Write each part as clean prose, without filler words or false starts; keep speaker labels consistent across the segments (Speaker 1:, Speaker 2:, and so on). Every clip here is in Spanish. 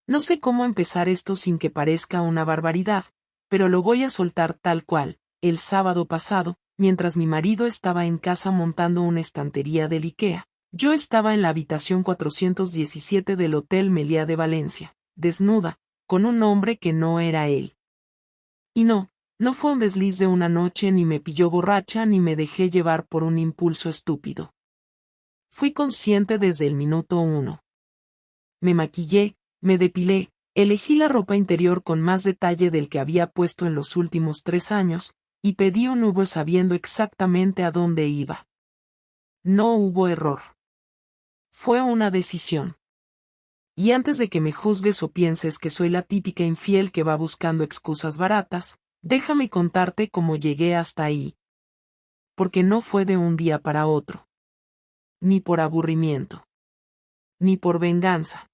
Speaker 1: No sé cómo empezar esto sin que parezca una barbaridad, pero lo voy a soltar tal cual. El sábado pasado, mientras mi marido estaba en casa montando una estantería del IKEA, yo estaba en la habitación 417 del Hotel Meliá de Valencia, desnuda, con un hombre que no era él. Y no fue un desliz de una noche, ni me pilló borracha, ni me dejé llevar por un impulso estúpido. Fui consciente desde el minuto 1. Me maquillé, me depilé, elegí la ropa interior con más detalle del que había puesto en los últimos 3 años, y pedí un Uber sabiendo exactamente a dónde iba. No hubo error. Fue una decisión. Y antes de que me juzgues o pienses que soy la típica infiel que va buscando excusas baratas, déjame contarte cómo llegué hasta ahí. Porque no fue de un día para otro. Ni por aburrimiento. Ni por venganza.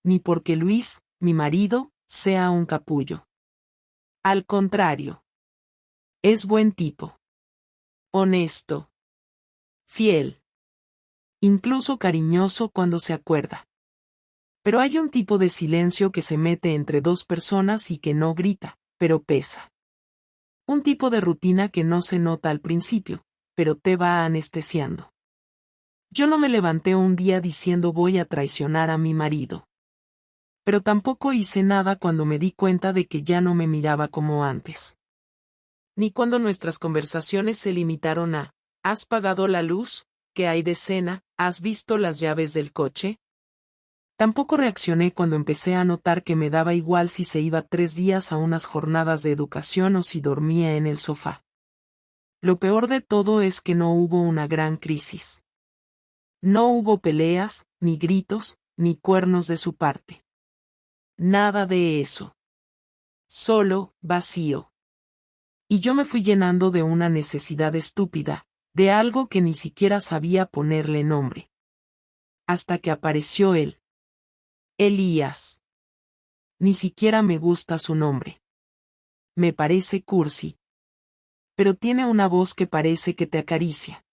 Speaker 1: Ni porque Luis, mi marido, sea un capullo. Al contrario. Es buen tipo. Honesto. Fiel. Incluso cariñoso cuando se acuerda. Pero hay un tipo de silencio que se mete entre dos personas y que no grita, pero pesa. Un tipo de rutina que no se nota al principio, pero te va anestesiando. Yo no me levanté un día diciendo voy a traicionar a mi marido. Pero tampoco hice nada cuando me di cuenta de que ya no me miraba como antes. Ni cuando nuestras conversaciones se limitaron a, ¿has pagado la luz? ¿Qué hay de cena? ¿Has visto las llaves del coche? Tampoco reaccioné cuando empecé a notar que me daba igual si se iba 3 días a unas jornadas de educación o si dormía en el sofá. Lo peor de todo es que no hubo una gran crisis. No hubo peleas, ni gritos, ni cuernos de su parte. Nada de eso. Solo, vacío. Y yo me fui llenando de una necesidad estúpida, de algo que ni siquiera sabía ponerle nombre. Hasta que apareció él. Elías. Ni siquiera me gusta su nombre. Me parece cursi. Pero tiene una voz que parece que te acaricia.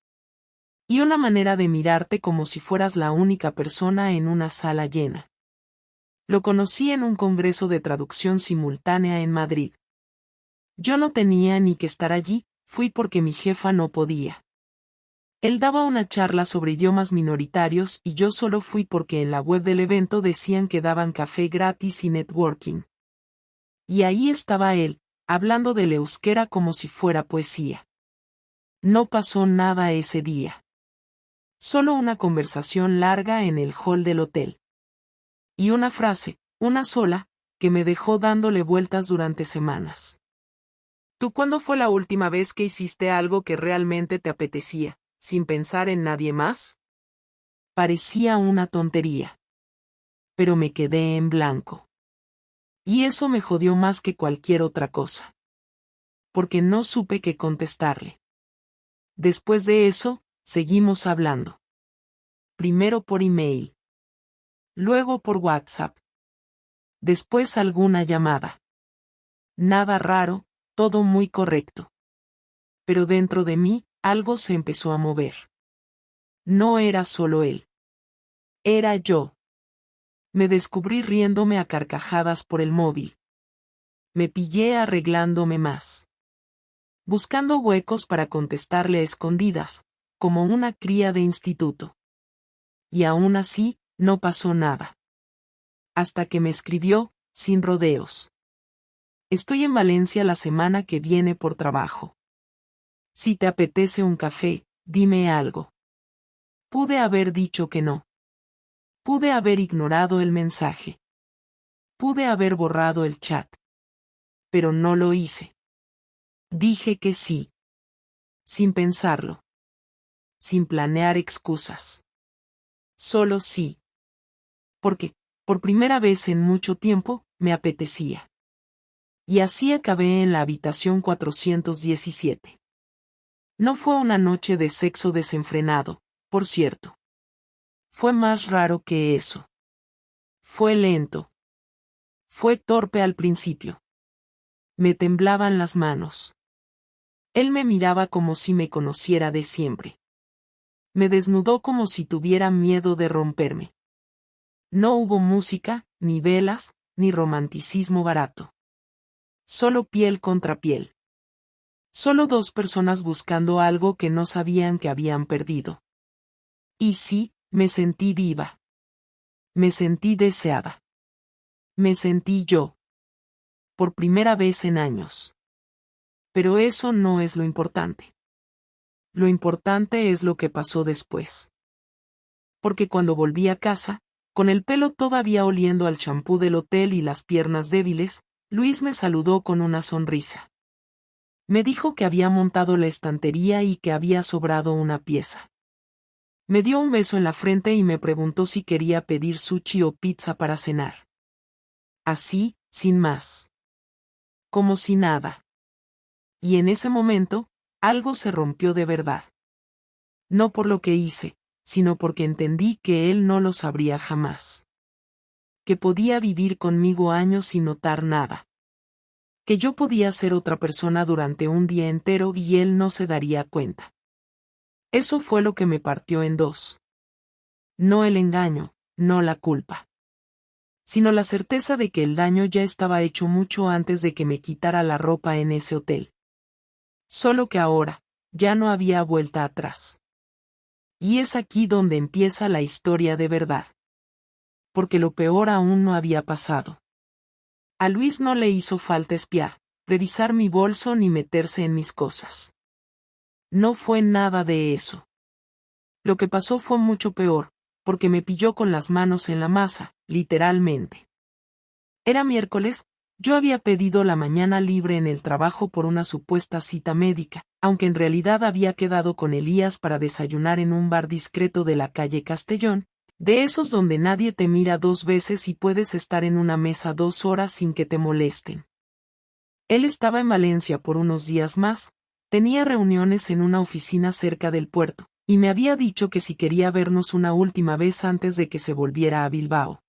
Speaker 1: Y una manera de mirarte como si fueras la única persona en una sala llena. Lo conocí en un congreso de traducción simultánea en Madrid. Yo no tenía ni que estar allí, fui porque mi jefa no podía. Él daba una charla sobre idiomas minoritarios y yo solo fui porque en la web del evento decían que daban café gratis y networking. Y ahí estaba él, hablando del euskera como si fuera poesía. No pasó nada ese día. Solo una conversación larga en el hall del hotel. Y una frase, una sola, que me dejó dándole vueltas durante semanas. ¿Tú cuándo fue la última vez que hiciste algo que realmente te apetecía, sin pensar en nadie más? Parecía una tontería. Pero me quedé en blanco. Y eso me jodió más que cualquier otra cosa. Porque no supe qué contestarle. Después de eso, seguimos hablando. Primero por email. Luego por WhatsApp. Después alguna llamada. Nada raro, todo muy correcto. Pero dentro de mí, algo se empezó a mover. No era solo él. Era yo. Me descubrí riéndome a carcajadas por el móvil. Me pillé arreglándome más. Buscando huecos para contestarle a escondidas, como una cría de instituto. Y aún así, no pasó nada. Hasta que me escribió, sin rodeos. Estoy en Valencia la semana que viene por trabajo. Si te apetece un café, dime algo. Pude haber dicho que no. Pude haber ignorado el mensaje. Pude haber borrado el chat. Pero no lo hice. Dije que sí. Sin pensarlo. Sin planear excusas. Solo sí. Porque, por primera vez en mucho tiempo, me apetecía. Y así acabé en la habitación 417. No fue una noche de sexo desenfrenado, por cierto. Fue más raro que eso. Fue lento. Fue torpe al principio. Me temblaban las manos. Él me miraba como si me conociera de siempre. Me desnudó como si tuviera miedo de romperme. No hubo música, ni velas, ni romanticismo barato. Solo piel contra piel. Solo dos personas buscando algo que no sabían que habían perdido. Y sí, me sentí viva. Me sentí deseada. Me sentí yo. Por primera vez en años. Pero eso no es lo importante. Lo importante es lo que pasó después. Porque cuando volví a casa, con el pelo todavía oliendo al champú del hotel y las piernas débiles, Luis me saludó con una sonrisa. Me dijo que había montado la estantería y que había sobrado una pieza. Me dio un beso en la frente y me preguntó si quería pedir sushi o pizza para cenar. Así, sin más. Como si nada. Y en ese momento, algo se rompió de verdad. No por lo que hice, sino porque entendí que él no lo sabría jamás. Que podía vivir conmigo años sin notar nada. Que yo podía ser otra persona durante un día entero y él no se daría cuenta. Eso fue lo que me partió en dos. No el engaño, no la culpa. Sino la certeza de que el daño ya estaba hecho mucho antes de que me quitara la ropa en ese hotel. Solo que ahora, ya no había vuelta atrás. Y es aquí donde empieza la historia de verdad. Porque lo peor aún no había pasado. A Luis no le hizo falta espiar, revisar mi bolso ni meterse en mis cosas. No fue nada de eso. Lo que pasó fue mucho peor, porque me pilló con las manos en la masa, literalmente. Era miércoles, yo había pedido la mañana libre en el trabajo por una supuesta cita médica, aunque en realidad había quedado con Elías para desayunar en un bar discreto de la calle Castellón, de esos donde nadie te mira dos veces y puedes estar en una mesa 2 horas sin que te molesten. Él estaba en Valencia por unos días más, tenía reuniones en una oficina cerca del puerto, y me había dicho que si quería vernos una última vez antes de que se volviera a Bilbao.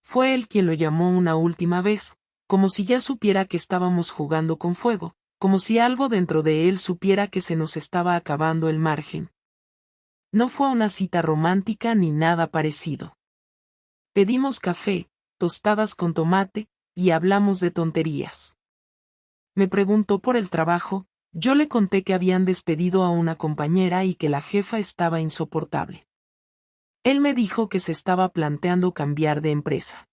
Speaker 1: Fue él quien lo llamó una última vez, como si ya supiera que estábamos jugando con fuego, como si algo dentro de él supiera que se nos estaba acabando el margen. No fue una cita romántica ni nada parecido. Pedimos café, tostadas con tomate, y hablamos de tonterías. Me preguntó por el trabajo, yo le conté que habían despedido a una compañera y que la jefa estaba insoportable. Él me dijo que se estaba planteando cambiar de empresa.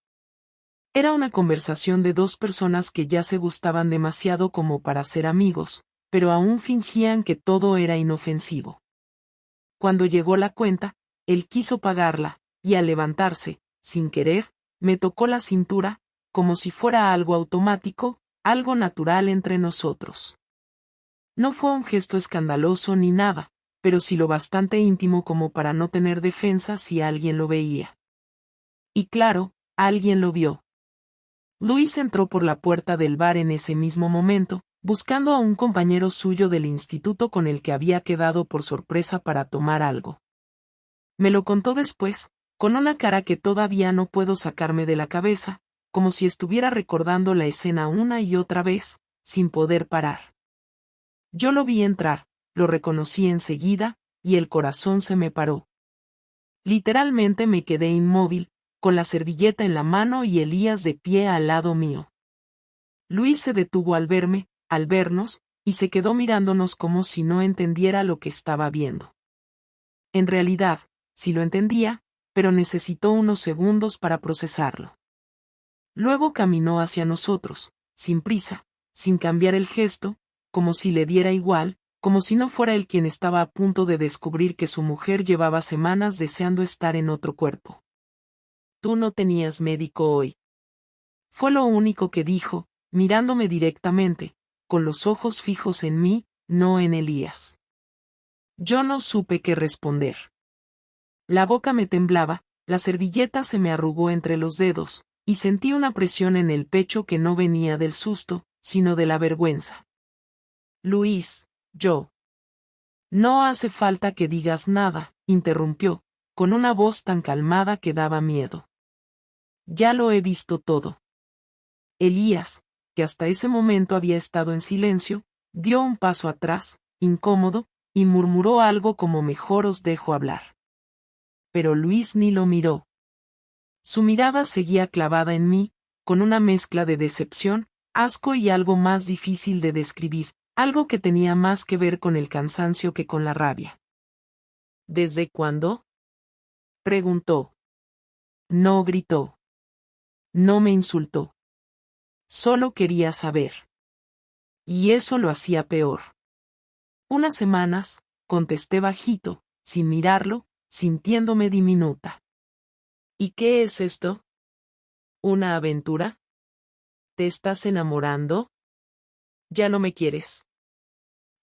Speaker 1: Era una conversación de dos personas que ya se gustaban demasiado como para ser amigos, pero aún fingían que todo era inofensivo. Cuando llegó la cuenta, él quiso pagarla, y al levantarse, sin querer, me tocó la cintura, como si fuera algo automático, algo natural entre nosotros. No fue un gesto escandaloso ni nada, pero sí lo bastante íntimo como para no tener defensa si alguien lo veía. Y claro, alguien lo vio. Luis entró por la puerta del bar en ese mismo momento, buscando a un compañero suyo del instituto con el que había quedado por sorpresa para tomar algo. Me lo contó después, con una cara que todavía no puedo sacarme de la cabeza, como si estuviera recordando la escena una y otra vez, sin poder parar. Yo lo vi entrar, lo reconocí enseguida, y el corazón se me paró. Literalmente me quedé inmóvil, con la servilleta en la mano y Elías de pie al lado mío. Luis se detuvo al verme, al vernos, y se quedó mirándonos como si no entendiera lo que estaba viendo. En realidad, sí lo entendía, pero necesitó unos segundos para procesarlo. Luego caminó hacia nosotros, sin prisa, sin cambiar el gesto, como si le diera igual, como si no fuera él quien estaba a punto de descubrir que su mujer llevaba semanas deseando estar en otro cuerpo. Tú no tenías médico hoy. Fue lo único que dijo, mirándome directamente, con los ojos fijos en mí, no en Elías. Yo no supe qué responder. La boca me temblaba, la servilleta se me arrugó entre los dedos, y sentí una presión en el pecho que no venía del susto, sino de la vergüenza. Luis, yo. No hace falta que digas nada, interrumpió, con una voz tan calmada que daba miedo. Ya lo he visto todo. Elías, que hasta ese momento había estado en silencio, dio un paso atrás, incómodo, y murmuró algo como mejor os dejo hablar. Pero Luis ni lo miró. Su mirada seguía clavada en mí, con una mezcla de decepción, asco y algo más difícil de describir, algo que tenía más que ver con el cansancio que con la rabia. ¿Desde cuándo?, preguntó. No gritó. No me insultó. Solo quería saber. Y eso lo hacía peor. Unas semanas, contesté bajito, sin mirarlo, sintiéndome diminuta. ¿Y qué es esto? ¿Una aventura? ¿Te estás enamorando? ¿Ya no me quieres?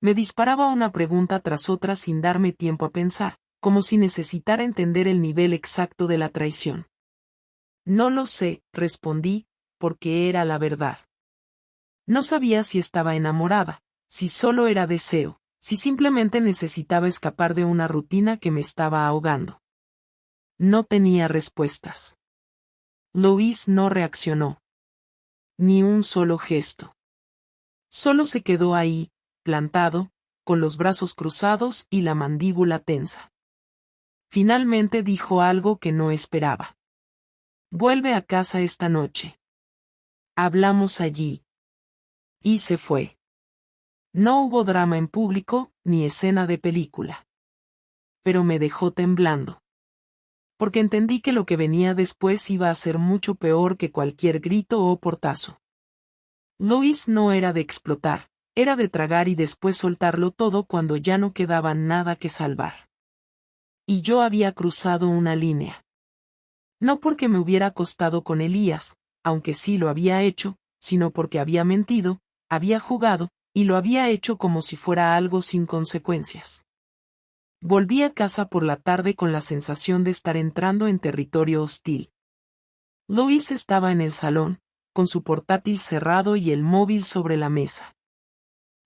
Speaker 1: Me disparaba una pregunta tras otra sin darme tiempo a pensar, como si necesitara entender el nivel exacto de la traición. No lo sé, respondí, porque era la verdad. No sabía si estaba enamorada, si solo era deseo, si simplemente necesitaba escapar de una rutina que me estaba ahogando. No tenía respuestas. Luis no reaccionó. Ni un solo gesto. Solo se quedó ahí, plantado, con los brazos cruzados y la mandíbula tensa. Finalmente dijo algo que no esperaba. Vuelve a casa esta noche. Hablamos allí. Y se fue. No hubo drama en público, ni escena de película. Pero me dejó temblando. Porque entendí que lo que venía después iba a ser mucho peor que cualquier grito o portazo. Luis no era de explotar, era de tragar y después soltarlo todo cuando ya no quedaba nada que salvar. Y yo había cruzado una línea. No porque me hubiera acostado con Elías, aunque sí lo había hecho, sino porque había mentido, había jugado, y lo había hecho como si fuera algo sin consecuencias. Volví a casa por la tarde con la sensación de estar entrando en territorio hostil. Luis estaba en el salón, con su portátil cerrado y el móvil sobre la mesa.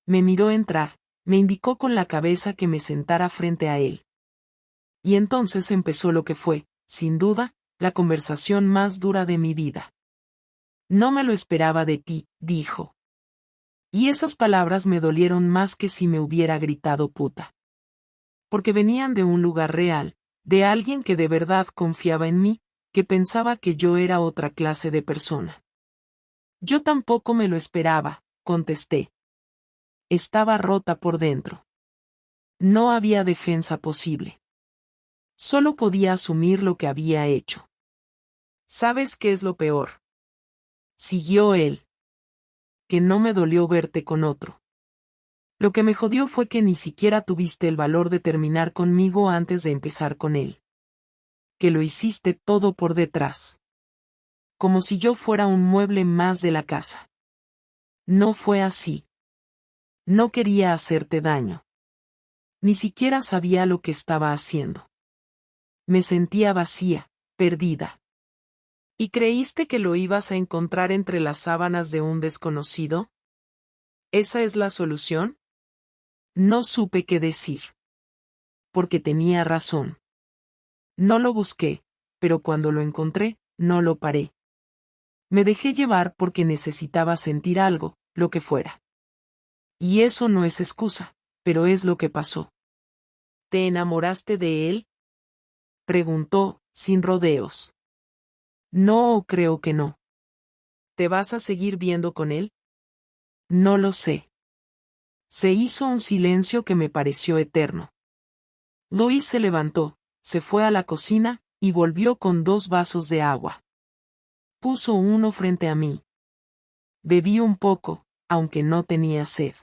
Speaker 1: Me miró entrar, me indicó con la cabeza que me sentara frente a él. Y entonces empezó lo que fue, sin duda, la conversación más dura de mi vida. No me lo esperaba de ti, dijo. Y esas palabras me dolieron más que si me hubiera gritado puta. Porque venían de un lugar real, de alguien que de verdad confiaba en mí, que pensaba que yo era otra clase de persona. Yo tampoco me lo esperaba, contesté. Estaba rota por dentro. No había defensa posible. Solo podía asumir lo que había hecho. ¿Sabes qué es lo peor?, siguió él. Que no me dolió verte con otro. Lo que me jodió fue que ni siquiera tuviste el valor de terminar conmigo antes de empezar con él. Que lo hiciste todo por detrás. Como si yo fuera un mueble más de la casa. No fue así. No quería hacerte daño. Ni siquiera sabía lo que estaba haciendo. Me sentía vacía, perdida. ¿Y creíste que lo ibas a encontrar entre las sábanas de un desconocido? ¿Esa es la solución? No supe qué decir. Porque tenía razón. No lo busqué, pero cuando lo encontré, no lo paré. Me dejé llevar porque necesitaba sentir algo, lo que fuera. Y eso no es excusa, pero es lo que pasó. ¿Te enamoraste de él?, preguntó, sin rodeos. No, creo que no. ¿Te vas a seguir viendo con él? No lo sé. Se hizo un silencio que me pareció eterno. Luis se levantó, se fue a la cocina, y volvió con 2 vasos de agua. Puso uno frente a mí. Bebí un poco, aunque no tenía sed.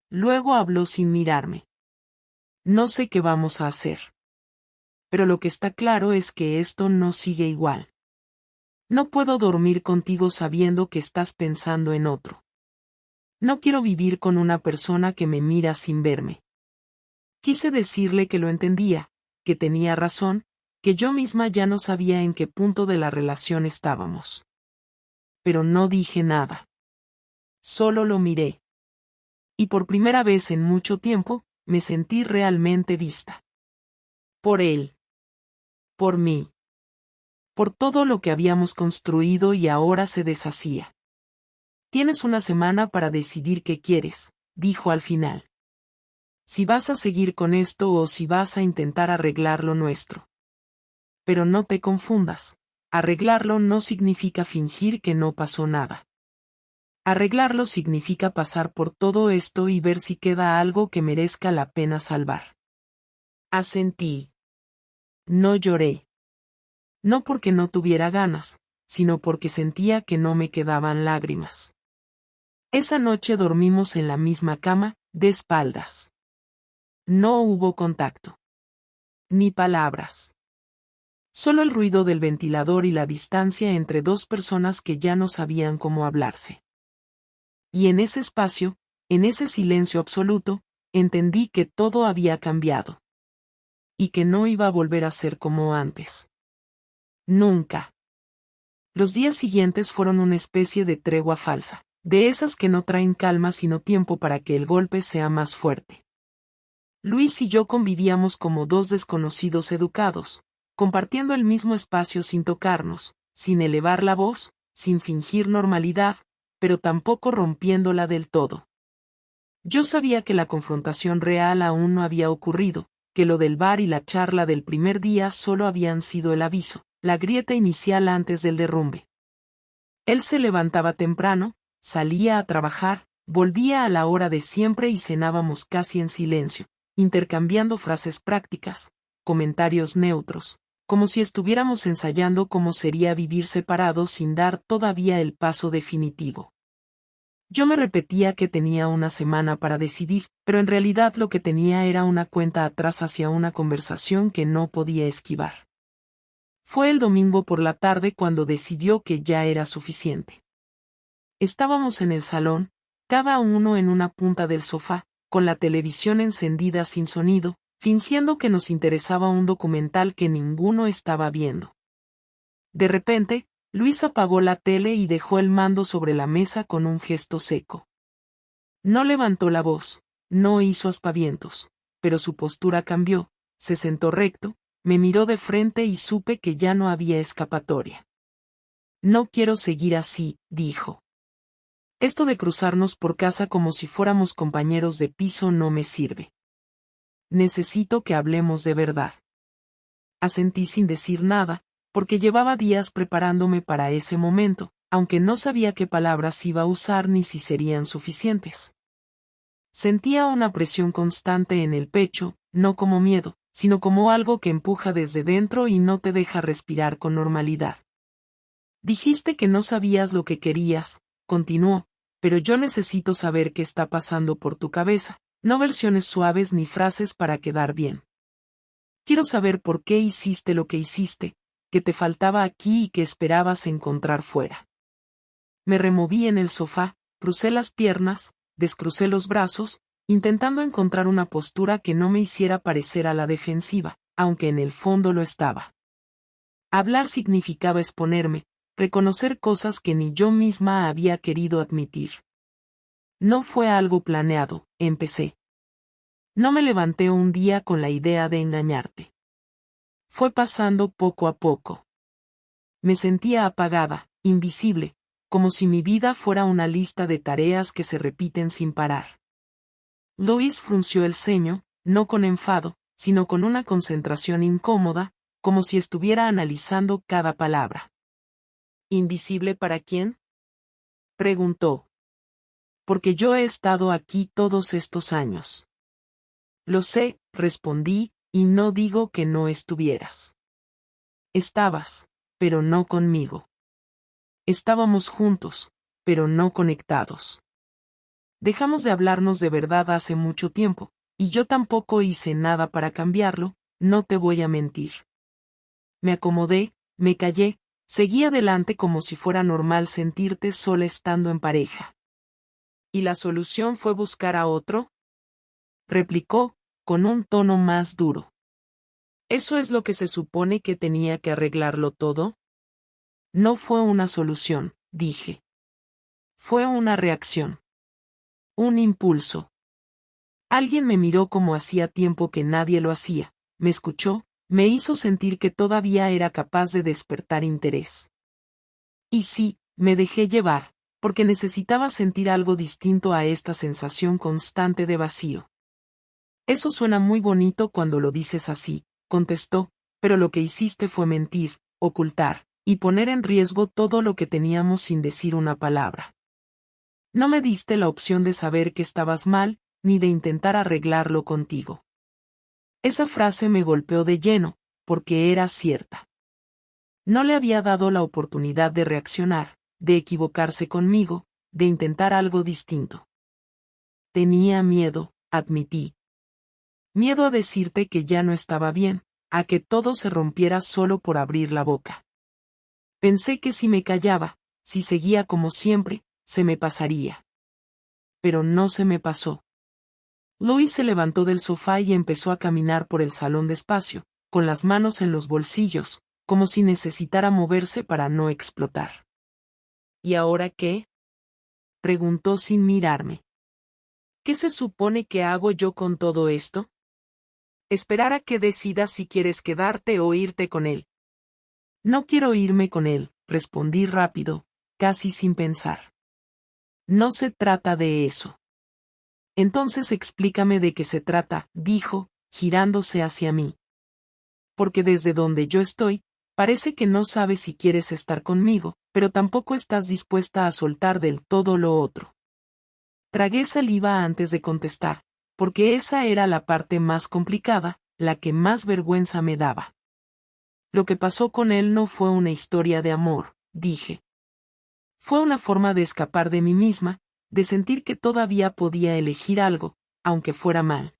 Speaker 1: Luego habló sin mirarme. No sé qué vamos a hacer. Pero lo que está claro es que esto no sigue igual. No puedo dormir contigo sabiendo que estás pensando en otro. No quiero vivir con una persona que me mira sin verme. Quise decirle que lo entendía, que tenía razón, que yo misma ya no sabía en qué punto de la relación estábamos. Pero no dije nada. Solo lo miré. Y por primera vez en mucho tiempo, me sentí realmente vista. Por él. Por mí. Por todo lo que habíamos construido y ahora se deshacía. Tienes una semana para decidir qué quieres, dijo al final. Si vas a seguir con esto o si vas a intentar arreglar lo nuestro. Pero no te confundas, Arreglarlo no significa fingir que no pasó nada. Arreglarlo significa pasar por todo esto y ver si queda algo que merezca la pena salvar. Asentí. No lloré. No porque no tuviera ganas, sino porque sentía que no me quedaban lágrimas. Esa noche dormimos en la misma cama, de espaldas. No hubo contacto. Ni palabras. Solo el ruido del ventilador y la distancia entre dos personas que ya no sabían cómo hablarse. Y en ese espacio, en ese silencio absoluto, entendí que todo había cambiado. Y que no iba a volver a ser como antes. Nunca. Los días siguientes fueron una especie de tregua falsa, de esas que no traen calma sino tiempo para que el golpe sea más fuerte. Luis y yo convivíamos como dos desconocidos educados, compartiendo el mismo espacio sin tocarnos, sin elevar la voz, sin fingir normalidad, pero tampoco rompiéndola del todo. Yo sabía que la confrontación real aún no había ocurrido, que lo del bar y la charla del primer día solo habían sido el aviso, la grieta inicial antes del derrumbe. Él se levantaba temprano, salía a trabajar, volvía a la hora de siempre y cenábamos casi en silencio, intercambiando frases prácticas, comentarios neutros, como si estuviéramos ensayando cómo sería vivir separados sin dar todavía el paso definitivo. Yo me repetía que tenía una semana para decidir, pero en realidad lo que tenía era una cuenta atrás hacia una conversación que no podía esquivar. Fue el domingo por la tarde cuando decidió que ya era suficiente. Estábamos en el salón, cada uno en una punta del sofá, con la televisión encendida sin sonido, fingiendo que nos interesaba un documental que ninguno estaba viendo. De repente, Luis apagó la tele y dejó el mando sobre la mesa con un gesto seco. No levantó la voz, no hizo aspavientos, pero su postura cambió, se sentó recto, me miró de frente y supe que ya no había escapatoria. No quiero seguir así, dijo. Esto de cruzarnos por casa como si fuéramos compañeros de piso no me sirve. Necesito que hablemos de verdad. Asentí sin decir nada, porque llevaba días preparándome para ese momento, aunque no sabía qué palabras iba a usar ni si serían suficientes. Sentía una presión constante en el pecho, no como miedo, sino como algo que empuja desde dentro y no te deja respirar con normalidad. Dijiste que no sabías lo que querías, continuó, pero yo necesito saber qué está pasando por tu cabeza, no versiones suaves ni frases para quedar bien. Quiero saber por qué hiciste lo que hiciste, que te faltaba aquí y que esperabas encontrar fuera. Me removí en el sofá, crucé las piernas, descrucé los brazos, intentando encontrar una postura que no me hiciera parecer a la defensiva, aunque en el fondo lo estaba. Hablar significaba exponerme, reconocer cosas que ni yo misma había querido admitir. No fue algo planeado, empecé. No me levanté un día con la idea de engañarte. Fue pasando poco a poco. Me sentía apagada, invisible, como si mi vida fuera una lista de tareas que se repiten sin parar. Luis frunció el ceño, no con enfado, sino con una concentración incómoda, como si estuviera analizando cada palabra. ¿Invisible para quién?, preguntó. Porque yo he estado aquí todos estos años. Lo sé, respondí, y no digo que no estuvieras. Estabas, pero no conmigo. Estábamos juntos, pero no conectados. Dejamos de hablarnos de verdad hace mucho tiempo, y yo tampoco hice nada para cambiarlo, no te voy a mentir. Me acomodé, me callé, seguí adelante como si fuera normal sentirte sola estando en pareja. ¿Y la solución fue buscar a otro?, replicó, con un tono más duro. ¿Eso es lo que se supone que tenía que arreglarlo todo? No fue una solución, dije. Fue una reacción. Un impulso. Alguien me miró como hacía tiempo que nadie lo hacía, me escuchó, me hizo sentir que todavía era capaz de despertar interés. Y sí, me dejé llevar, porque necesitaba sentir algo distinto a esta sensación constante de vacío. Eso suena muy bonito cuando lo dices así, contestó, pero lo que hiciste fue mentir, ocultar, y poner en riesgo todo lo que teníamos sin decir una palabra. No me diste la opción de saber que estabas mal, ni de intentar arreglarlo contigo. Esa frase me golpeó de lleno, porque era cierta. No le había dado la oportunidad de reaccionar, de equivocarse conmigo, de intentar algo distinto. Tenía miedo, admití. Miedo a decirte que ya no estaba bien, a que todo se rompiera solo por abrir la boca. Pensé que si me callaba, si seguía como siempre, se me pasaría. Pero no se me pasó. Louis se levantó del sofá y empezó a caminar por el salón despacio, con las manos en los bolsillos, como si necesitara moverse para no explotar. ¿Y ahora qué? Preguntó sin mirarme. ¿Qué se supone que hago yo con todo esto? Esperar a que decidas si quieres quedarte o irte con él. No quiero irme con él, respondí rápido, casi sin pensar. No se trata de eso. Entonces explícame de qué se trata, dijo, girándose hacia mí. Porque desde donde yo estoy, parece que no sabes si quieres estar conmigo, pero tampoco estás dispuesta a soltar del todo lo otro. Tragué saliva antes de contestar, porque esa era la parte más complicada, la que más vergüenza me daba. Lo que pasó con él no fue una historia de amor, dije. Fue una forma de escapar de mí misma, de sentir que todavía podía elegir algo, aunque fuera mal.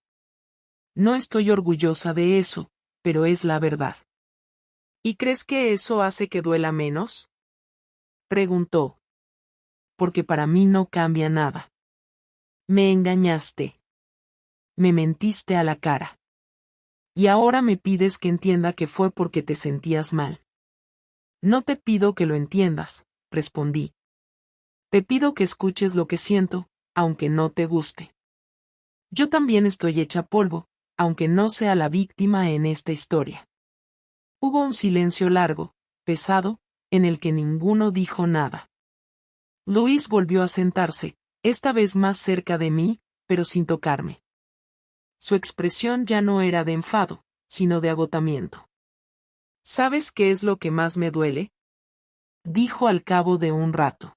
Speaker 1: No estoy orgullosa de eso, pero es la verdad. ¿Y crees que eso hace que duela menos? Preguntó. Porque para mí no cambia nada. Me engañaste. Me mentiste a la cara. Y ahora me pides que entienda que fue porque te sentías mal. No te pido que lo entiendas, respondí. Te pido que escuches lo que siento, aunque no te guste. Yo también estoy hecha polvo, aunque no sea la víctima en esta historia. Hubo un silencio largo, pesado, en el que ninguno dijo nada. Louis volvió a sentarse, esta vez más cerca de mí, pero sin tocarme. Su expresión ya no era de enfado, sino de agotamiento. ¿Sabes qué es lo que más me duele? Dijo al cabo de un rato.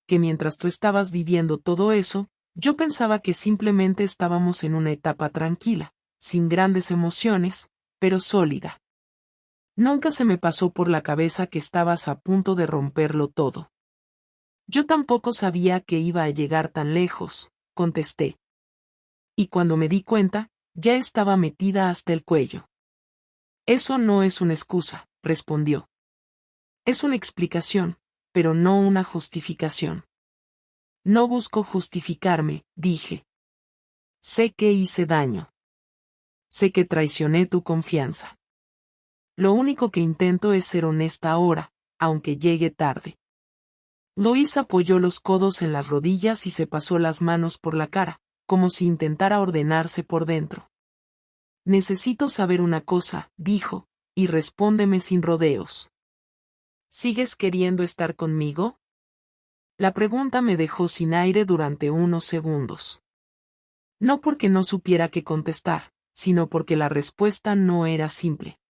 Speaker 1: Que mientras tú estabas viviendo todo eso, yo pensaba que simplemente estábamos en una etapa tranquila, sin grandes emociones, pero sólida. Nunca se me pasó por la cabeza que estabas a punto de romperlo todo. Yo tampoco sabía que iba a llegar tan lejos, contesté. Y cuando me di cuenta, ya estaba metida hasta el cuello. Eso no es una excusa, respondió. Es una explicación, pero no una justificación. No busco justificarme, dije. Sé que hice daño. Sé que traicioné tu confianza. Lo único que intento es ser honesta ahora, aunque llegue tarde. Louis apoyó los codos en las rodillas y se pasó las manos por la cara, como si intentara ordenarse por dentro. Necesito saber una cosa, dijo, y respóndeme sin rodeos. ¿Sigues queriendo estar conmigo? La pregunta me dejó sin aire durante unos segundos. No porque no supiera qué contestar, sino porque la respuesta no era simple.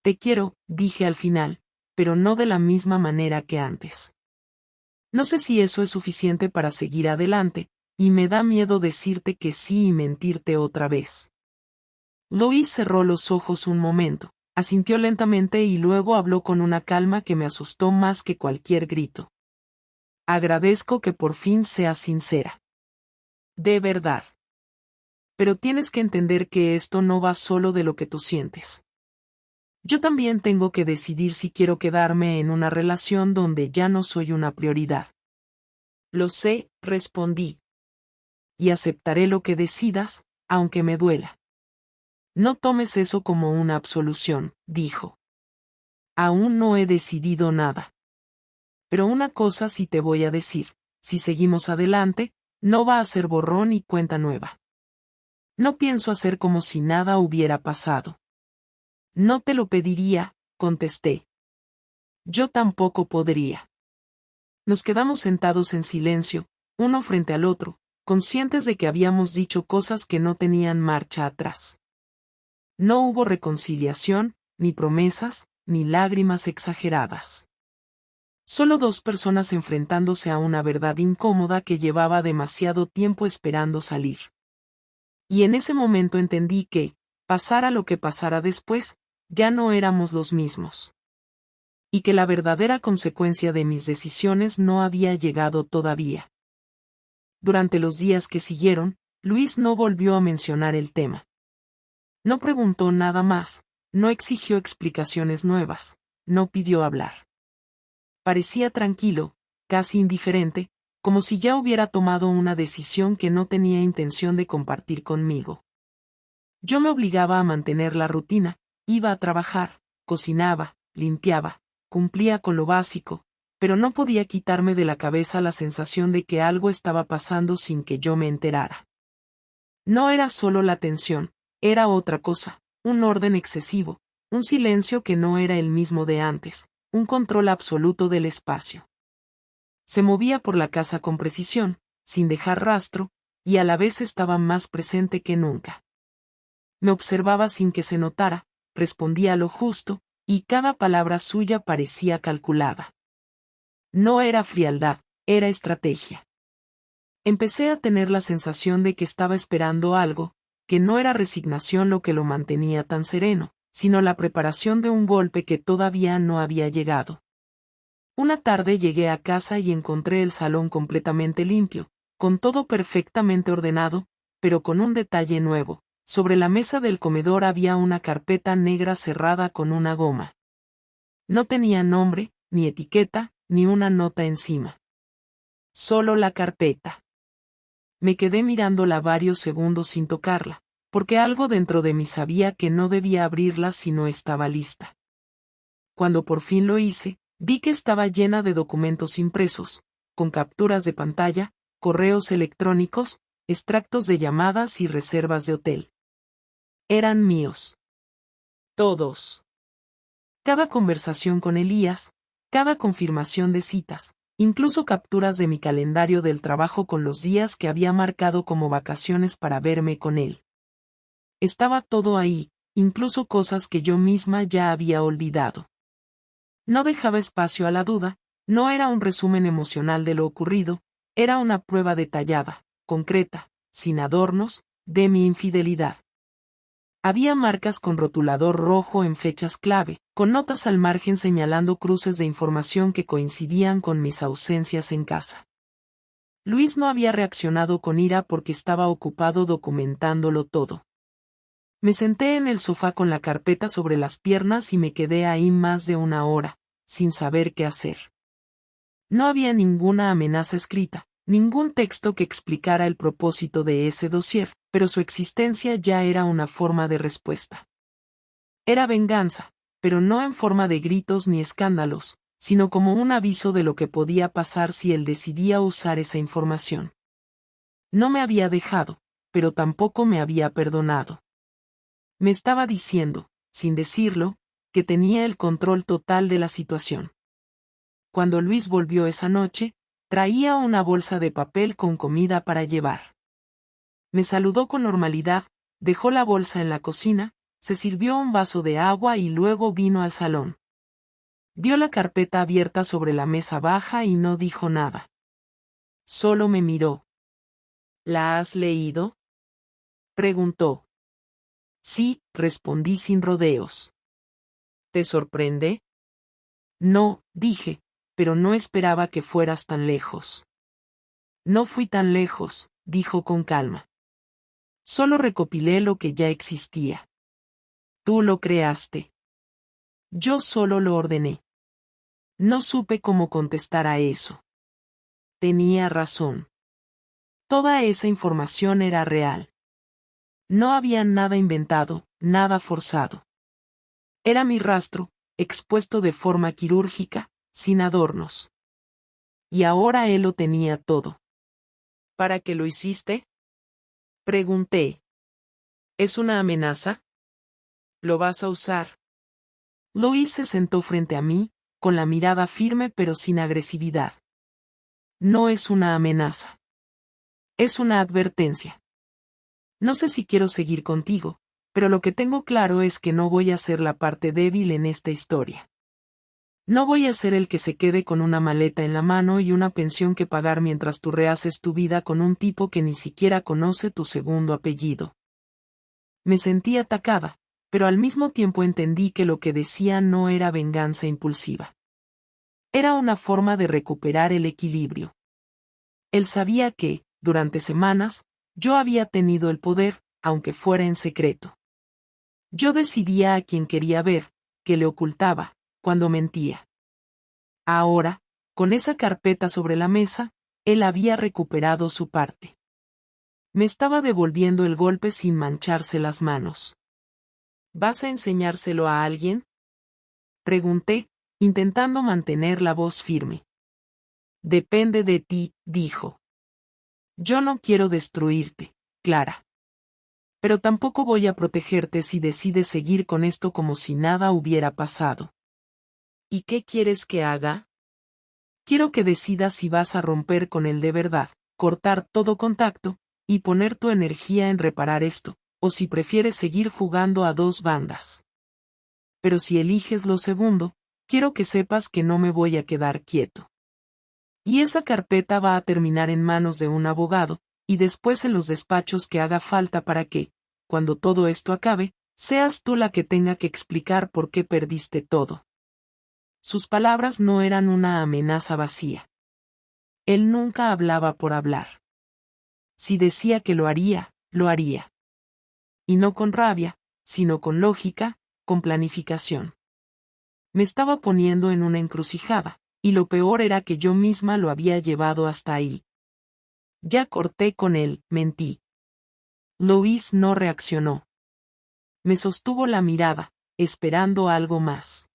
Speaker 1: Te quiero, dije al final, pero no de la misma manera que antes. No sé si eso es suficiente para seguir adelante, y me da miedo decirte que sí y mentirte otra vez. Louis cerró los ojos un momento, asintió lentamente y luego habló con una calma que me asustó más que cualquier grito. Agradezco que por fin seas sincera. De verdad. Pero tienes que entender que esto no va solo de lo que tú sientes. Yo también tengo que decidir si quiero quedarme en una relación donde ya no soy una prioridad. Lo sé, respondí. Y aceptaré lo que decidas, aunque me duela. No tomes eso como una absolución, dijo. Aún no he decidido nada. Pero una cosa sí te voy a decir, si seguimos adelante, no va a ser borrón y cuenta nueva. No pienso hacer como si nada hubiera pasado. No te lo pediría, contesté. Yo tampoco podría. Nos quedamos sentados en silencio, uno frente al otro, conscientes de que habíamos dicho cosas que no tenían marcha atrás. No hubo reconciliación, ni promesas, ni lágrimas exageradas. Solo dos personas enfrentándose a una verdad incómoda que llevaba demasiado tiempo esperando salir. Y en ese momento entendí que, pasara lo que pasara después, ya no éramos los mismos. Y que la verdadera consecuencia de mis decisiones no había llegado todavía. Durante los días que siguieron, Luis no volvió a mencionar el tema. No preguntó nada más, no exigió explicaciones nuevas, no pidió hablar. Parecía tranquilo, casi indiferente, como si ya hubiera tomado una decisión que no tenía intención de compartir conmigo. Yo me obligaba a mantener la rutina, iba a trabajar, cocinaba, limpiaba, cumplía con lo básico, pero no podía quitarme de la cabeza la sensación de que algo estaba pasando sin que yo me enterara. No era solo la tensión, era otra cosa, un orden excesivo, un silencio que no era el mismo de antes, un control absoluto del espacio. Se movía por la casa con precisión, sin dejar rastro, y a la vez estaba más presente que nunca. Me observaba sin que se notara, respondía lo justo, y cada palabra suya parecía calculada. No era frialdad, era estrategia. Empecé a tener la sensación de que estaba esperando algo, que no era resignación lo que lo mantenía tan sereno, sino la preparación de un golpe que todavía no había llegado. Una tarde llegué a casa y encontré el salón completamente limpio, con todo perfectamente ordenado, pero con un detalle nuevo. Sobre la mesa del comedor había una carpeta negra cerrada con una goma. No tenía nombre, ni etiqueta, ni una nota encima. Solo la carpeta. Me quedé mirándola varios segundos sin tocarla, porque algo dentro de mí sabía que no debía abrirla si no estaba lista. Cuando por fin lo hice, vi que estaba llena de documentos impresos, con capturas de pantalla, correos electrónicos, extractos de llamadas y reservas de hotel. Eran míos. Todos. Cada conversación con Elías, cada confirmación de citas, incluso capturas de mi calendario del trabajo con los días que había marcado como vacaciones para verme con él. Estaba todo ahí, incluso cosas que yo misma ya había olvidado. No dejaba espacio a la duda, no era un resumen emocional de lo ocurrido, era una prueba detallada, concreta, sin adornos, de mi infidelidad. Había marcas con rotulador rojo en fechas clave, con notas al margen señalando cruces de información que coincidían con mis ausencias en casa. Luis no había reaccionado con ira porque estaba ocupado documentándolo todo. Me senté en el sofá con la carpeta sobre las piernas y me quedé ahí más de una hora, sin saber qué hacer. No había ninguna amenaza escrita, ningún texto que explicara el propósito de ese dossier, pero su existencia ya era una forma de respuesta. Era venganza, pero no en forma de gritos ni escándalos, sino como un aviso de lo que podía pasar si él decidía usar esa información. No me había dejado, pero tampoco me había perdonado. Me estaba diciendo, sin decirlo, que tenía el control total de la situación. Cuando Luis volvió esa noche, traía una bolsa de papel con comida para llevar. Me saludó con normalidad, dejó la bolsa en la cocina, se sirvió un vaso de agua y luego vino al salón. Vio la carpeta abierta sobre la mesa baja y no dijo nada. Solo me miró. ¿La has leído?, preguntó. Sí, respondí sin rodeos. ¿Te sorprende? No, dije, pero no esperaba que fueras tan lejos. No fui tan lejos, dijo con calma. Solo recopilé lo que ya existía. Tú lo creaste. Yo solo lo ordené. No supe cómo contestar a eso. Tenía razón. Toda esa información era real. No había nada inventado, nada forzado. Era mi rastro, expuesto de forma quirúrgica, sin adornos. Y ahora él lo tenía todo. ¿Para qué lo hiciste?, pregunté. ¿Es una amenaza? ¿Lo vas a usar? Luis se sentó frente a mí, con la mirada firme pero sin agresividad. No es una amenaza. Es una advertencia. No sé si quiero seguir contigo, pero lo que tengo claro es que no voy a ser la parte débil en esta historia. No voy a ser el que se quede con una maleta en la mano y una pensión que pagar mientras tú rehaces tu vida con un tipo que ni siquiera conoce tu segundo apellido. Me sentí atacada, pero al mismo tiempo entendí que lo que decía no era venganza impulsiva. Era una forma de recuperar el equilibrio. Él sabía que, durante semanas, yo había tenido el poder, aunque fuera en secreto. Yo decidía a quién quería ver, qué le ocultaba, cuando mentía. Ahora, con esa carpeta sobre la mesa, él había recuperado su parte. Me estaba devolviendo el golpe sin mancharse las manos. ¿Vas a enseñárselo a alguien?, pregunté, intentando mantener la voz firme. Depende de ti, dijo. Yo no quiero destruirte, Clara. Pero tampoco voy a protegerte si decides seguir con esto como si nada hubiera pasado. ¿Y qué quieres que haga? Quiero que decidas si vas a romper con él de verdad, cortar todo contacto, y poner tu energía en reparar esto, o si prefieres seguir jugando a dos bandas. Pero si eliges lo segundo, quiero que sepas que no me voy a quedar quieto. Y esa carpeta va a terminar en manos de un abogado, y después en los despachos que haga falta para que, cuando todo esto acabe, seas tú la que tenga que explicar por qué perdiste todo. Sus palabras no eran una amenaza vacía. Él nunca hablaba por hablar. Si decía que lo haría, lo haría. Y no con rabia, sino con lógica, con planificación. Me estaba poniendo en una encrucijada, y lo peor era que yo misma lo había llevado hasta ahí. Ya corté con él, mentí. Louise no reaccionó. Me sostuvo la mirada, esperando algo más.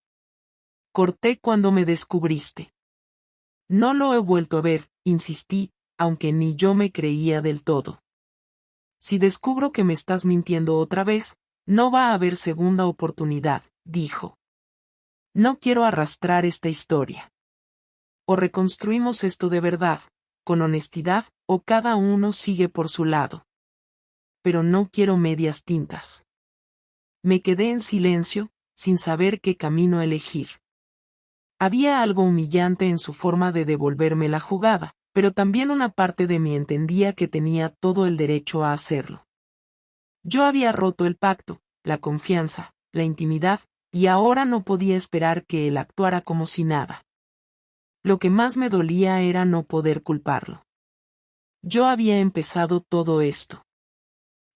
Speaker 1: Corté cuando me descubriste. No lo he vuelto a ver, insistí, aunque ni yo me creía del todo. Si descubro que me estás mintiendo otra vez, no va a haber segunda oportunidad, dijo. No quiero arrastrar esta historia. O reconstruimos esto de verdad, con honestidad, o cada uno sigue por su lado. Pero no quiero medias tintas. Me quedé en silencio, sin saber qué camino elegir. Había algo humillante en su forma de devolverme la jugada, pero también una parte de mí entendía que tenía todo el derecho a hacerlo. Yo había roto el pacto, la confianza, la intimidad, y ahora no podía esperar que él actuara como si nada. Lo que más me dolía era no poder culparlo. Yo había empezado todo esto.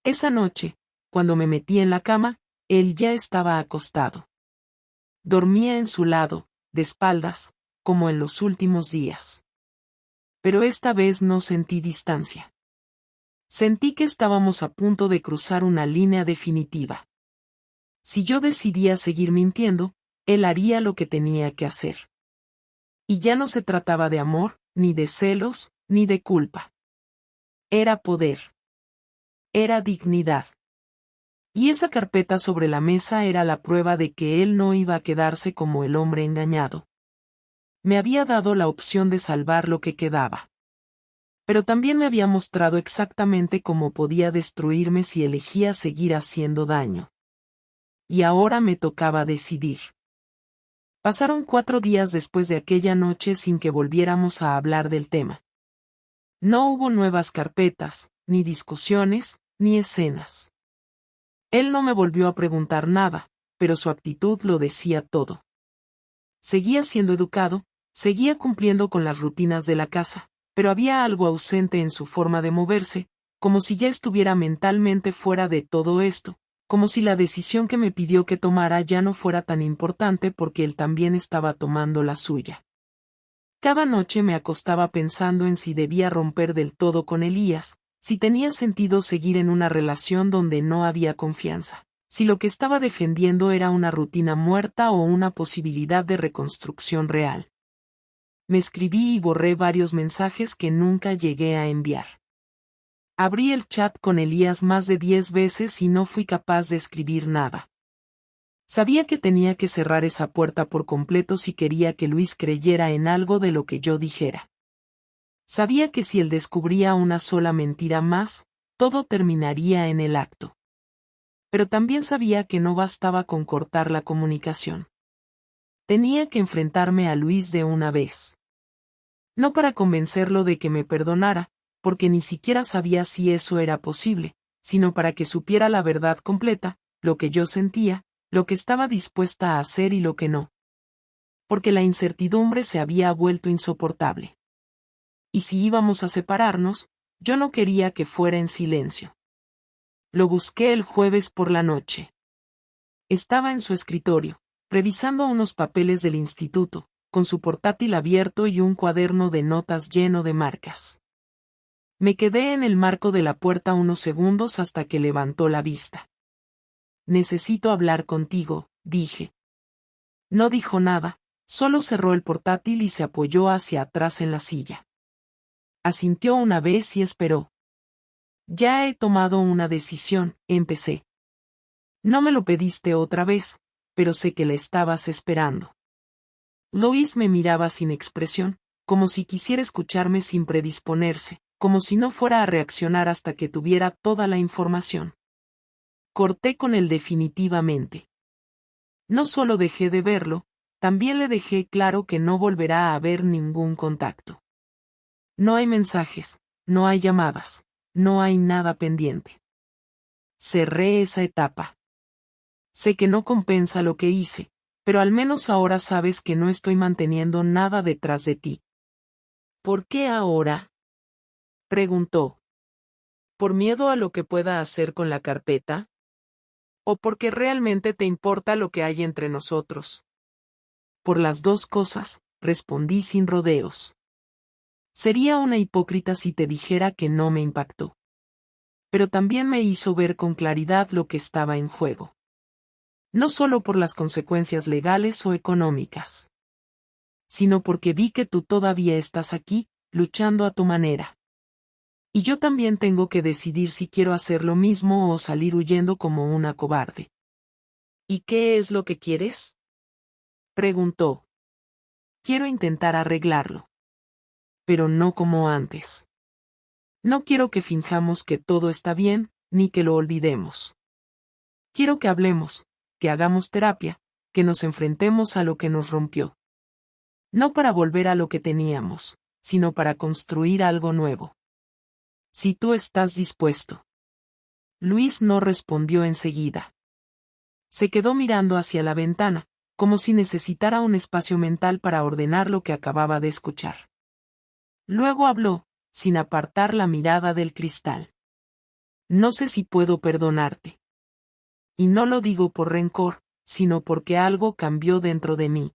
Speaker 1: Esa noche, cuando me metí en la cama, él ya estaba acostado. Dormía en su lado, de espaldas, como en los últimos días. Pero esta vez no sentí distancia. Sentí que estábamos a punto de cruzar una línea definitiva. Si yo decidía seguir mintiendo, él haría lo que tenía que hacer. Y ya no se trataba de amor, ni de celos, ni de culpa. Era poder. Era dignidad. Y esa carpeta sobre la mesa era la prueba de que él no iba a quedarse como el hombre engañado. Me había dado la opción de salvar lo que quedaba. Pero también me había mostrado exactamente cómo podía destruirme si elegía seguir haciendo daño. Y ahora me tocaba decidir. Pasaron 4 días después de aquella noche sin que volviéramos a hablar del tema. No hubo nuevas carpetas, ni discusiones, ni escenas. Él no me volvió a preguntar nada, pero su actitud lo decía todo. Seguía siendo educado, seguía cumpliendo con las rutinas de la casa, pero había algo ausente en su forma de moverse, como si ya estuviera mentalmente fuera de todo esto, como si la decisión que me pidió que tomara ya no fuera tan importante porque él también estaba tomando la suya. Cada noche me acostaba pensando en si debía romper del todo con Elías, si tenía sentido seguir en una relación donde no había confianza, si lo que estaba defendiendo era una rutina muerta o una posibilidad de reconstrucción real. Me escribí y borré varios mensajes que nunca llegué a enviar. Abrí el chat con Elías más de 10 veces y no fui capaz de escribir nada. Sabía que tenía que cerrar esa puerta por completo si quería que Luis creyera en algo de lo que yo dijera. Sabía que si él descubría una sola mentira más, todo terminaría en el acto. Pero también sabía que no bastaba con cortar la comunicación. Tenía que enfrentarme a Luis de una vez. No para convencerlo de que me perdonara, porque ni siquiera sabía si eso era posible, sino para que supiera la verdad completa, lo que yo sentía, lo que estaba dispuesta a hacer y lo que no. Porque la incertidumbre se había vuelto insoportable. Y si íbamos a separarnos, yo no quería que fuera en silencio. Lo busqué el jueves por la noche. Estaba en su escritorio, revisando unos papeles del instituto, con su portátil abierto y un cuaderno de notas lleno de marcas. Me quedé en el marco de la puerta unos segundos hasta que levantó la vista. Necesito hablar contigo, dije. No dijo nada, solo cerró el portátil y se apoyó hacia atrás en la silla. Asintió una vez y esperó. Ya he tomado una decisión, empecé. No me lo pediste otra vez, pero sé que la estabas esperando. Lois me miraba sin expresión, como si quisiera escucharme sin predisponerse, como si no fuera a reaccionar hasta que tuviera toda la información. Corté con él definitivamente. No solo dejé de verlo, también le dejé claro que no volverá a haber ningún contacto. No hay mensajes, no hay llamadas, no hay nada pendiente. Cerré esa etapa. Sé que no compensa lo que hice, pero al menos ahora sabes que no estoy manteniendo nada detrás de ti. ¿Por qué ahora?, preguntó. ¿Por miedo a lo que pueda hacer con la carpeta? ¿O porque realmente te importa lo que hay entre nosotros? Por las dos cosas, respondí sin rodeos. Sería una hipócrita si te dijera que no me impactó. Pero también me hizo ver con claridad lo que estaba en juego. No solo por las consecuencias legales o económicas, sino porque vi que tú todavía estás aquí, luchando a tu manera. Y yo también tengo que decidir si quiero hacer lo mismo o salir huyendo como una cobarde. ¿Y qué es lo que quieres?, preguntó. Quiero intentar arreglarlo. Pero no como antes. No quiero que finjamos que todo está bien, ni que lo olvidemos. Quiero que hablemos, que hagamos terapia, que nos enfrentemos a lo que nos rompió. No para volver a lo que teníamos, sino para construir algo nuevo. Si tú estás dispuesto. Luis no respondió enseguida. Se quedó mirando hacia la ventana, como si necesitara un espacio mental para ordenar lo que acababa de escuchar. Luego habló, sin apartar la mirada del cristal. No sé si puedo perdonarte. Y no lo digo por rencor, sino porque algo cambió dentro de mí.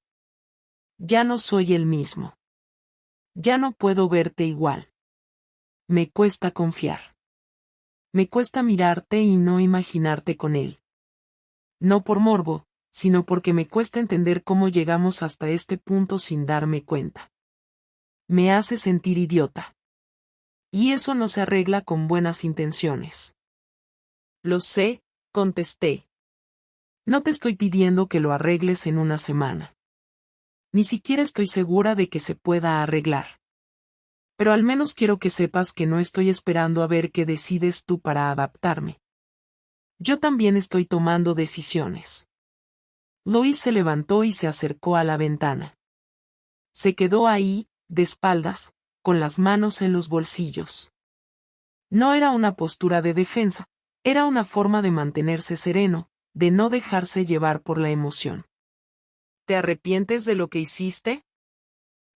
Speaker 1: Ya no soy el mismo. Ya no puedo verte igual. Me cuesta confiar. Me cuesta mirarte y no imaginarte con él. No por morbo, sino porque me cuesta entender cómo llegamos hasta este punto sin darme cuenta. Me hace sentir idiota. Y eso no se arregla con buenas intenciones. Lo sé, contesté. No te estoy pidiendo que lo arregles en una semana. Ni siquiera estoy segura de que se pueda arreglar. Pero al menos quiero que sepas que no estoy esperando a ver qué decides tú para adaptarme. Yo también estoy tomando decisiones. Lois se levantó y se acercó a la ventana. Se quedó ahí, de espaldas, con las manos en los bolsillos. No era una postura de defensa, era una forma de mantenerse sereno, de no dejarse llevar por la emoción. ¿Te arrepientes de lo que hiciste?,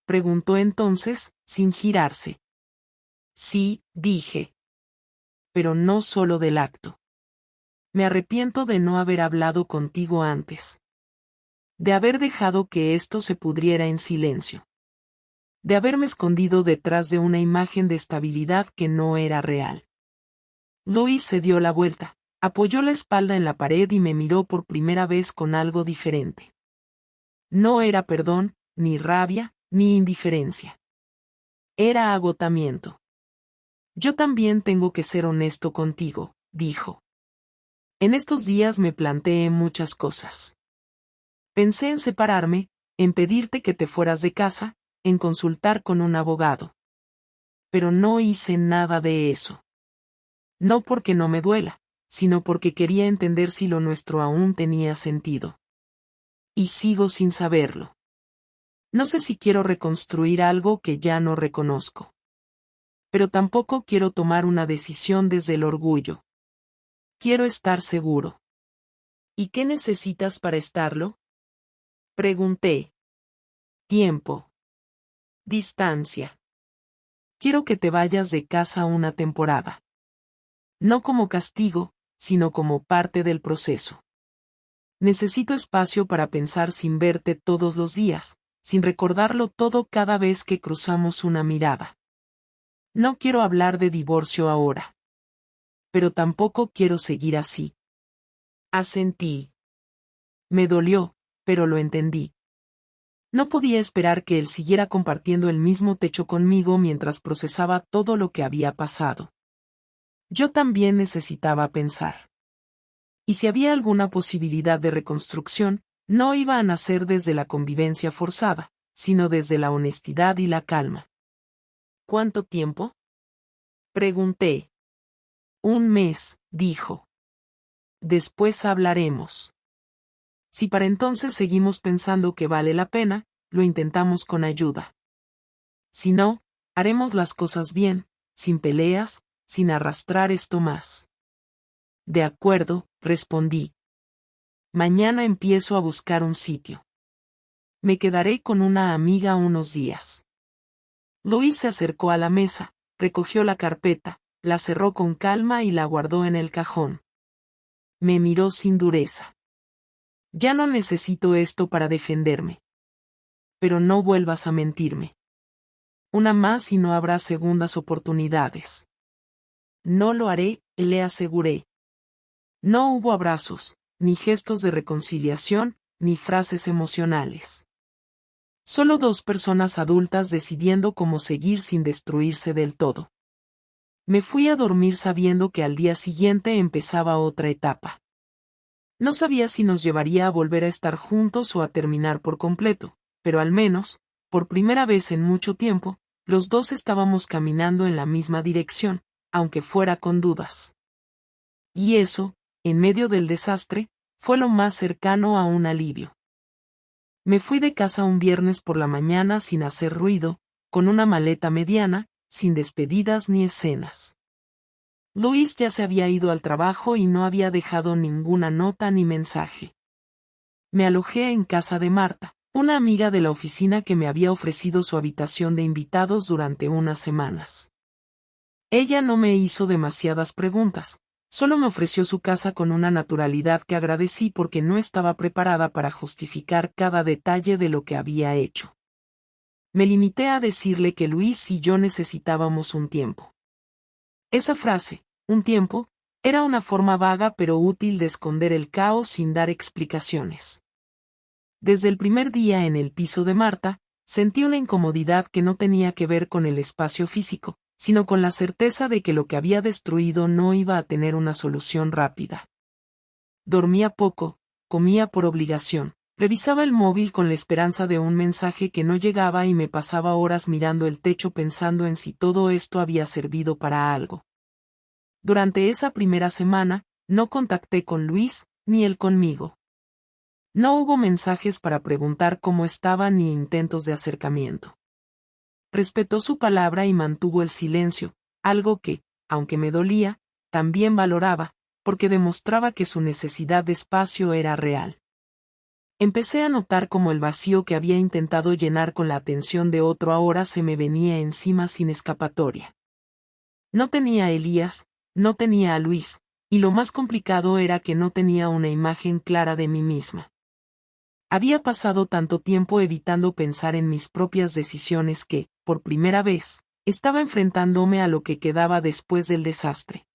Speaker 1: preguntó entonces, sin girarse. Sí, dije. Pero no solo del acto. Me arrepiento de no haber hablado contigo antes. De haber dejado que esto se pudriera en silencio. De haberme escondido detrás de una imagen de estabilidad que no era real. Lois se dio la vuelta, apoyó la espalda en la pared y me miró por primera vez con algo diferente. No era perdón, ni rabia, ni indiferencia. Era agotamiento. Yo también tengo que ser honesto contigo, dijo. En estos días me planteé muchas cosas. Pensé en separarme, en pedirte que te fueras de casa, en consultar con un abogado. Pero no hice nada de eso. No porque no me duela, sino porque quería entender si lo nuestro aún tenía sentido. Y sigo sin saberlo. No sé si quiero reconstruir algo que ya no reconozco. Pero tampoco quiero tomar una decisión desde el orgullo. Quiero estar seguro. ¿Y qué necesitas para estarlo? Pregunté. Tiempo. Distancia. Quiero que te vayas de casa una temporada. No como castigo, sino como parte del proceso. Necesito espacio para pensar sin verte todos los días, sin recordarlo todo cada vez que cruzamos una mirada. No quiero hablar de divorcio ahora. Pero tampoco quiero seguir así. Asentí. Me dolió, pero lo entendí. No podía esperar que él siguiera compartiendo el mismo techo conmigo mientras procesaba todo lo que había pasado. Yo también necesitaba pensar. Y si había alguna posibilidad de reconstrucción, no iba a nacer desde la convivencia forzada, sino desde la honestidad y la calma. ¿Cuánto tiempo? Pregunté. 1 mes, dijo. Después hablaremos. Si para entonces seguimos pensando que vale la pena, lo intentamos con ayuda. Si no, haremos las cosas bien, sin peleas, sin arrastrar esto más. De acuerdo, respondí. Mañana empiezo a buscar un sitio. Me quedaré con una amiga unos días. Luis se acercó a la mesa, recogió la carpeta, la cerró con calma y la guardó en el cajón. Me miró sin dureza. Ya no necesito esto para defenderme. Pero no vuelvas a mentirme. Una más y no habrá segundas oportunidades. No lo haré, le aseguré. No hubo abrazos, ni gestos de reconciliación, ni frases emocionales. Solo 2 personas adultas decidiendo cómo seguir sin destruirse del todo. Me fui a dormir sabiendo que al día siguiente empezaba otra etapa. No sabía si nos llevaría a volver a estar juntos o a terminar por completo, pero al menos, por primera vez en mucho tiempo, los dos estábamos caminando en la misma dirección, aunque fuera con dudas. Y eso, en medio del desastre, fue lo más cercano a un alivio. Me fui de casa un viernes por la mañana sin hacer ruido, con una maleta mediana, sin despedidas ni escenas. Luis ya se había ido al trabajo y no había dejado ninguna nota ni mensaje. Me alojé en casa de Marta, una amiga de la oficina que me había ofrecido su habitación de invitados durante unas semanas. Ella no me hizo demasiadas preguntas, solo me ofreció su casa con una naturalidad que agradecí porque no estaba preparada para justificar cada detalle de lo que había hecho. Me limité a decirle que Luis y yo necesitábamos un tiempo. Esa frase, un tiempo, era una forma vaga pero útil de esconder el caos sin dar explicaciones. Desde el primer día en el piso de Marta, sentí una incomodidad que no tenía que ver con el espacio físico, sino con la certeza de que lo que había destruido no iba a tener una solución rápida. Dormía poco, comía por obligación, revisaba el móvil con la esperanza de un mensaje que no llegaba y me pasaba horas mirando el techo pensando en si todo esto había servido para algo. Durante esa primera semana, no contacté con Luis, ni él conmigo. No hubo mensajes para preguntar cómo estaba ni intentos de acercamiento. Respetó su palabra y mantuvo el silencio, algo que, aunque me dolía, también valoraba, porque demostraba que su necesidad de espacio era real. Empecé a notar cómo el vacío que había intentado llenar con la atención de otro ahora se me venía encima sin escapatoria. No tenía a Elías, no tenía a Luis, y lo más complicado era que no tenía una imagen clara de mí misma. Había pasado tanto tiempo evitando pensar en mis propias decisiones que, por primera vez, estaba enfrentándome a lo que quedaba después del desastre.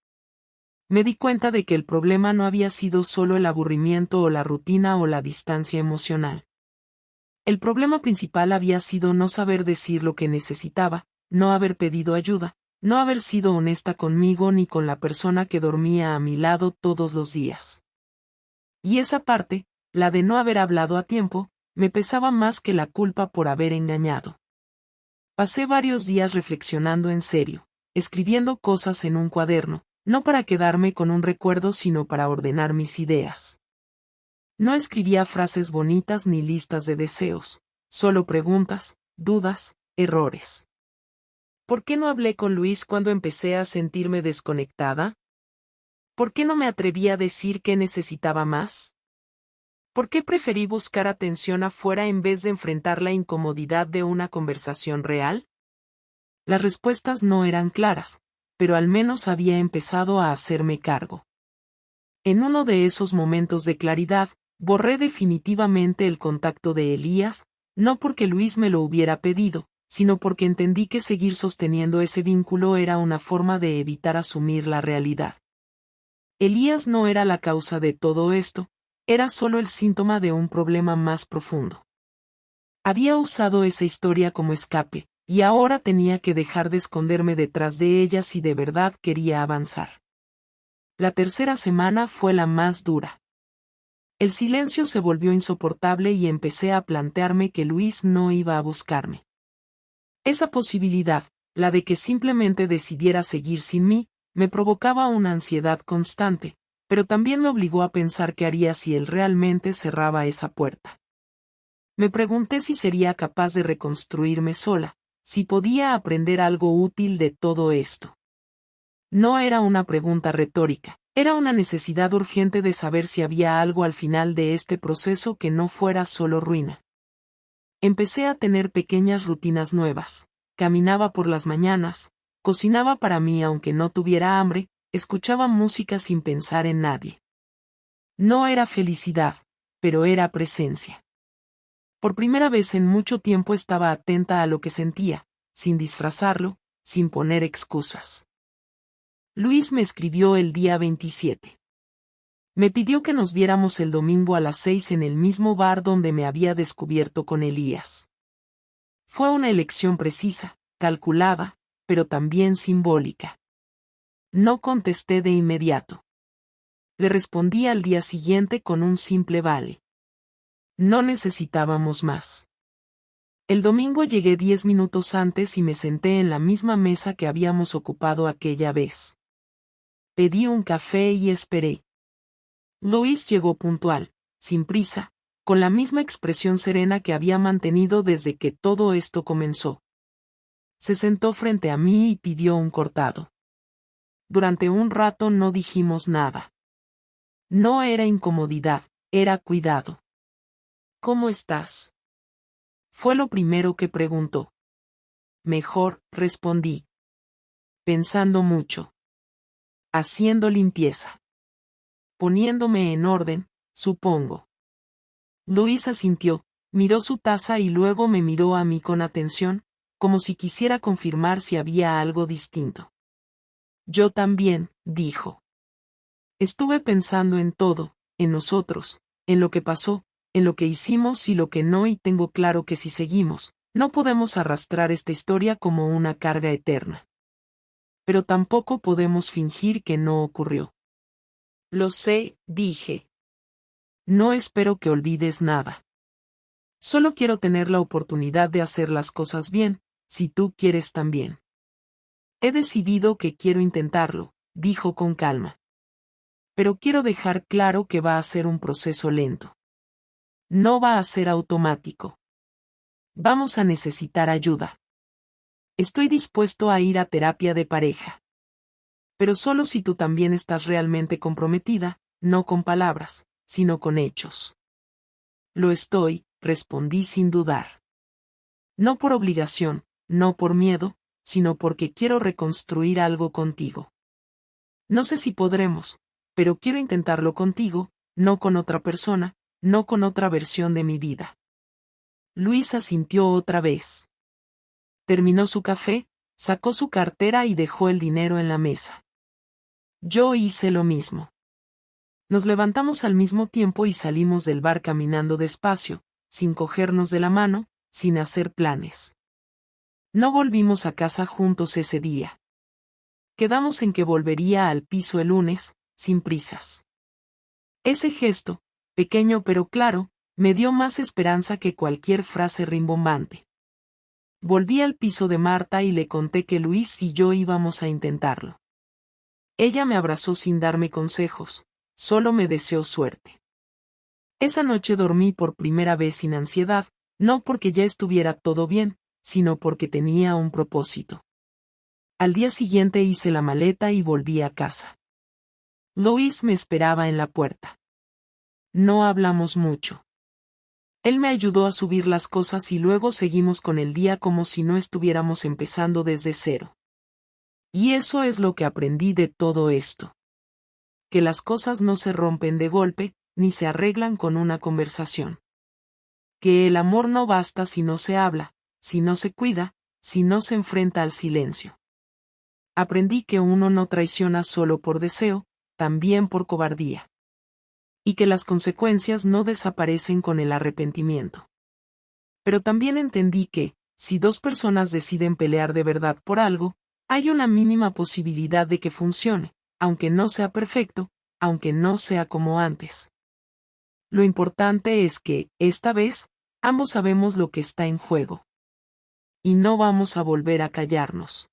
Speaker 1: Me di cuenta de que el problema no había sido solo el aburrimiento o la rutina o la distancia emocional. El problema principal había sido no saber decir lo que necesitaba, no haber pedido ayuda, no haber sido honesta conmigo ni con la persona que dormía a mi lado todos los días. Y esa parte, la de no haber hablado a tiempo, me pesaba más que la culpa por haber engañado. Pasé varios días reflexionando en serio, escribiendo cosas en un cuaderno, No para quedarme con un recuerdo, sino para ordenar mis ideas. No escribía frases bonitas ni listas de deseos, solo preguntas, dudas, errores. ¿Por qué no hablé con Luis cuando empecé a sentirme desconectada? ¿Por qué no me atreví a decir que necesitaba más? ¿Por qué preferí buscar atención afuera en vez de enfrentar la incomodidad de una conversación real? Las respuestas no eran claras, pero al menos había empezado a hacerme cargo. En uno de esos momentos de claridad, borré definitivamente el contacto de Elías, no porque Luis me lo hubiera pedido, sino porque entendí que seguir sosteniendo ese vínculo era una forma de evitar asumir la realidad. Elías no era la causa de todo esto, era solo el síntoma de un problema más profundo. Había usado esa historia como escape, y ahora tenía que dejar de esconderme detrás de ella si de verdad quería avanzar. La tercera semana fue la más dura. El silencio se volvió insoportable y empecé a plantearme que Luis no iba a buscarme. Esa posibilidad, la de que simplemente decidiera seguir sin mí, me provocaba una ansiedad constante, pero también me obligó a pensar qué haría si él realmente cerraba esa puerta. Me pregunté si sería capaz de reconstruirme sola, si podía aprender algo útil de todo esto. No era una pregunta retórica, era una necesidad urgente de saber si había algo al final de este proceso que no fuera solo ruina. Empecé a tener pequeñas rutinas nuevas. Caminaba por las mañanas, cocinaba para mí aunque no tuviera hambre, escuchaba música sin pensar en nadie. No era felicidad, pero era presencia. Por primera vez en mucho tiempo estaba atenta a lo que sentía, sin disfrazarlo, sin poner excusas. Luis me escribió el día 27. Me pidió que nos viéramos el domingo a las 6 en el mismo bar donde me había descubierto con Elías. Fue una elección precisa, calculada, pero también simbólica. No contesté de inmediato. Le respondí al día siguiente con un simple vale. No necesitábamos más. El domingo llegué 10 minutos antes y me senté en la misma mesa que habíamos ocupado aquella vez. Pedí un café y esperé. Luis llegó puntual, sin prisa, con la misma expresión serena que había mantenido desde que todo esto comenzó. Se sentó frente a mí y pidió un cortado. Durante un rato no dijimos nada. No era incomodidad, era cuidado. ¿Cómo estás? Fue lo primero que preguntó. Mejor, respondí. Pensando mucho. Haciendo limpieza. Poniéndome en orden, supongo. Luis asintió, miró su taza y luego me miró a mí con atención, como si quisiera confirmar si había algo distinto. Yo también, dijo. Estuve pensando en todo, en nosotros, en lo que pasó, en lo que hicimos y lo que no, y tengo claro que si seguimos, no podemos arrastrar esta historia como una carga eterna. Pero tampoco podemos fingir que no ocurrió. Lo sé, dije. No espero que olvides nada. Solo quiero tener la oportunidad de hacer las cosas bien, si tú quieres también. He decidido que quiero intentarlo, dijo con calma. Pero quiero dejar claro que va a ser un proceso lento. No va a ser automático. Vamos a necesitar ayuda. Estoy dispuesto a ir a terapia de pareja. Pero solo si tú también estás realmente comprometida, no con palabras, sino con hechos. Lo estoy, respondí sin dudar. No por obligación, no por miedo, sino porque quiero reconstruir algo contigo. No sé si podremos, pero quiero intentarlo contigo, no con otra persona, no con otra versión de mi vida. Luis asintió otra vez. Terminó su café, sacó su cartera y dejó el dinero en la mesa. Yo hice lo mismo. Nos levantamos al mismo tiempo y salimos del bar caminando despacio, sin cogernos de la mano, sin hacer planes. No volvimos a casa juntos ese día. Quedamos en que volvería al piso el lunes, sin prisas. Ese gesto, pequeño pero claro, me dio más esperanza que cualquier frase rimbombante. Volví al piso de Marta y le conté que Luis y yo íbamos a intentarlo. Ella me abrazó sin darme consejos, solo me deseó suerte. Esa noche dormí por primera vez sin ansiedad, no porque ya estuviera todo bien, sino porque tenía un propósito. Al día siguiente hice la maleta y volví a casa. Louis me esperaba en la puerta. No hablamos mucho. Él me ayudó a subir las cosas y luego seguimos con el día como si no estuviéramos empezando desde cero. Y eso es lo que aprendí de todo esto. Que las cosas no se rompen de golpe, ni se arreglan con una conversación. Que el amor no basta si no se habla, si no se cuida, si no se enfrenta al silencio. Aprendí que uno no traiciona solo por deseo, también por cobardía. Y que las consecuencias no desaparecen con el arrepentimiento. Pero también entendí que, si dos personas deciden pelear de verdad por algo, hay una mínima posibilidad de que funcione, aunque no sea perfecto, aunque no sea como antes. Lo importante es que, esta vez, ambos sabemos lo que está en juego. Y no vamos a volver a callarnos.